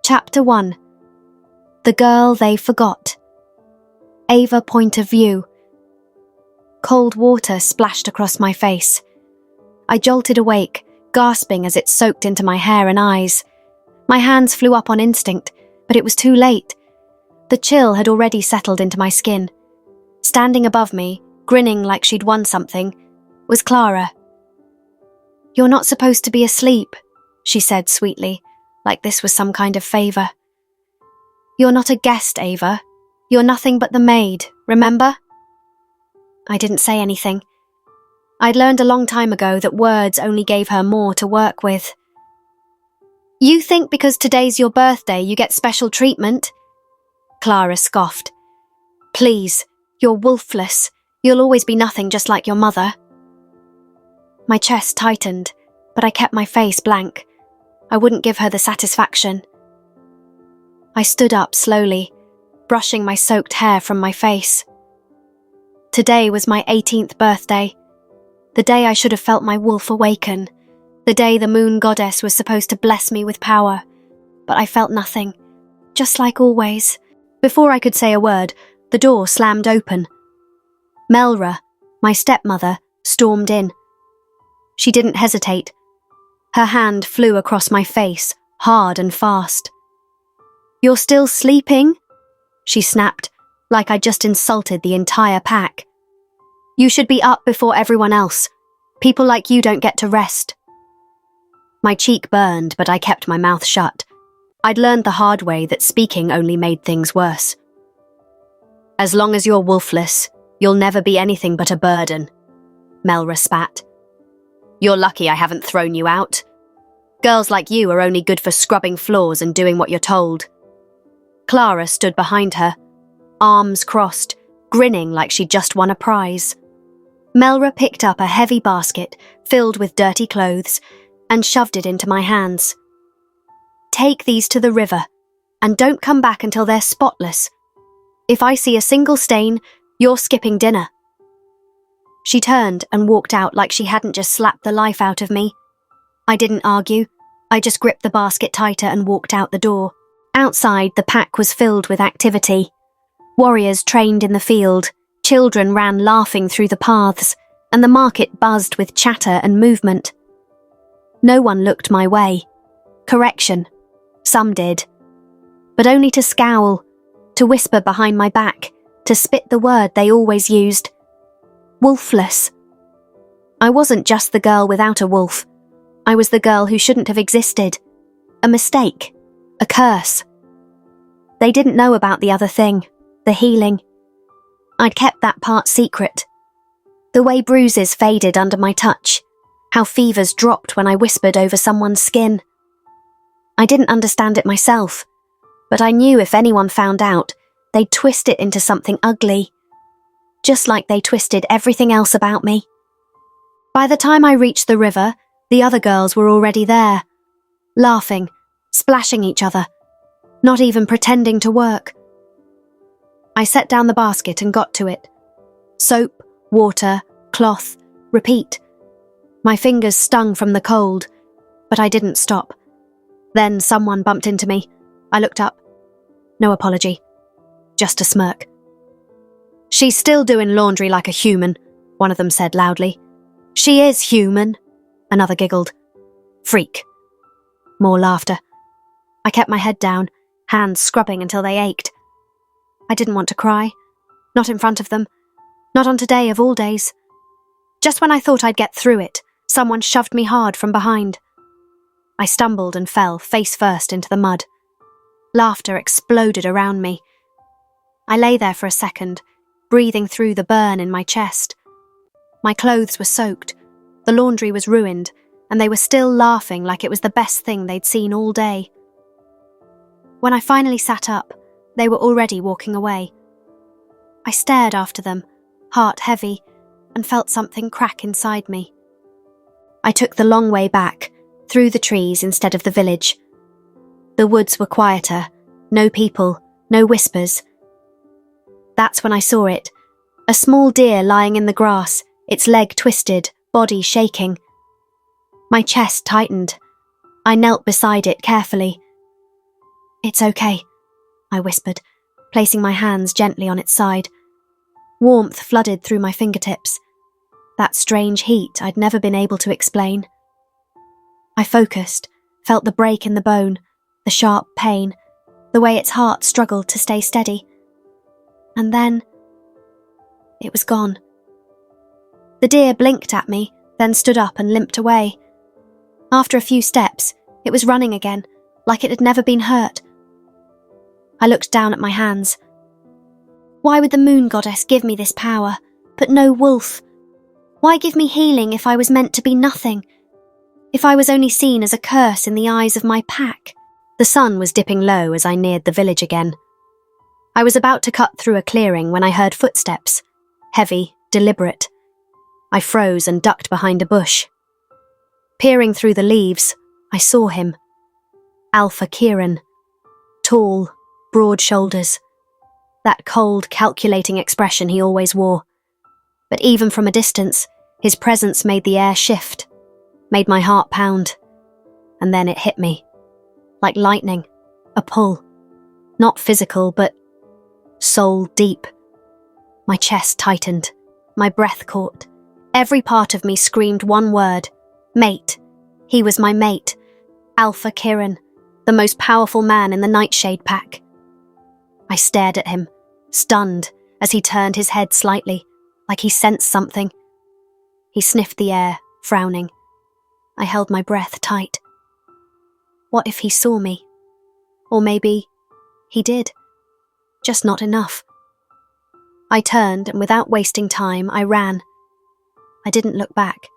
Chapter 1. The Girl They Forgot. Ava point of view. Cold water splashed across my face. I jolted awake, gasping as it soaked into my hair and eyes. My hands flew up on instinct, but it was too late. The chill had already settled into my skin. Standing above me, grinning like she'd won something, was Clara. "You're not supposed to be asleep," she said sweetly, like this was some kind of favour. "You're not a guest, Ava. You're nothing but the maid, remember?" I didn't say anything. I'd learned a long time ago that words only gave her more to work with. "You think because today's your birthday you get special treatment?" Clara scoffed. "Please, you're Wolfless. You'll always be nothing just like your mother." My chest tightened, but I kept my face blank. I wouldn't give her the satisfaction. I stood up slowly, brushing my soaked hair from my face. Today was my 18th birthday, the day I should have felt my wolf awaken, the day the moon goddess was supposed to bless me with power, but I felt nothing, just like always. Before I could say a word, the door slammed open. Melra, my stepmother, stormed in. She didn't hesitate. Her hand flew across my face, hard and fast. "You're still sleeping?" she snapped, like I'd just insulted the entire pack. "You should be up before everyone else. People like you don't get to rest." My cheek burned, but I kept my mouth shut. I'd learned the hard way that speaking only made things worse. "As long as you're wolfless, you'll never be anything but a burden," Melra spat. "You're lucky I haven't thrown you out. Girls like you are only good for scrubbing floors and doing what you're told." Clara stood behind her, arms crossed, grinning like she'd just won a prize. Melra picked up a heavy basket filled with dirty clothes and shoved it into my hands. "Take these to the river, and don't come back until they're spotless. If I see a single stain, you're skipping dinner." She turned and walked out like she hadn't just slapped the life out of me. I didn't argue. I just gripped the basket tighter and walked out the door. Outside, the pack was filled with activity. Warriors trained in the field, children ran laughing through the paths, and the market buzzed with chatter and movement. No one looked my way. Correction. Some did. But only to scowl, to whisper behind my back, to spit the word they always used. Wolfless. I wasn't just the girl without a wolf. I was the girl who shouldn't have existed. A mistake. A curse. They didn't know about the other thing, the healing. I'd kept that part secret. The way bruises faded under my touch, how fevers dropped when I whispered over someone's skin. I didn't understand it myself, but I knew if anyone found out, they'd twist it into something ugly, just like they twisted everything else about me. By the time I reached the river, the other girls were already there, laughing, splashing each other, not even pretending to work. I set down the basket and got to it. Soap, water, cloth, repeat. My fingers stung from the cold, but I didn't stop. Then someone bumped into me. I looked up. No apology. Just a smirk. "She's still doing laundry like a human," one of them said loudly. "She is human," another giggled. "Freak." More laughter. I kept my head down, hands scrubbing until they ached. I didn't want to cry. Not in front of them. Not on today of all days. Just when I thought I'd get through it, someone shoved me hard from behind. I stumbled and fell face first into the mud. Laughter exploded around me. I lay there for a second, breathing through the burn in my chest. My clothes were soaked, the laundry was ruined, and they were still laughing like it was the best thing they'd seen all day. When I finally sat up, they were already walking away. I stared after them, heart heavy, and felt something crack inside me. I took the long way back, through the trees instead of the village. The woods were quieter, no people, no whispers. That's when I saw it, a small deer lying in the grass, its leg twisted, body shaking. My chest tightened. I knelt beside it carefully. "It's okay," I whispered, placing my hands gently on its side. Warmth flooded through my fingertips. That strange heat I'd never been able to explain. I focused, felt the break in the bone, the sharp pain, the way its heart struggled to stay steady. And then it was gone. The deer blinked at me, then stood up and limped away. After a few steps, it was running again, like it had never been hurt. I looked down at my hands. Why would the moon goddess give me this power, but no wolf? Why give me healing if I was meant to be nothing? If I was only seen as a curse in the eyes of my pack? The sun was dipping low as I neared the village again. I was about to cut through a clearing when I heard footsteps, heavy, deliberate. I froze and ducked behind a bush. Peering through the leaves, I saw him. Alpha Kieran. Tall, broad shoulders. That cold, calculating expression he always wore. But even from a distance, his presence made the air shift, made my heart pound. And then it hit me. Like lightning, a pull. Not physical, but soul deep. My chest tightened, my breath caught. Every part of me screamed one word: mate. He was my mate. Alpha Kieran, the most powerful man in the Nightshade pack. I stared at him, stunned, as he turned his head slightly, like he sensed something. He sniffed the air, frowning. I held my breath tight. What if he saw me? Or maybe he did. Just not enough. I turned, and without wasting time, I ran. I didn't look back.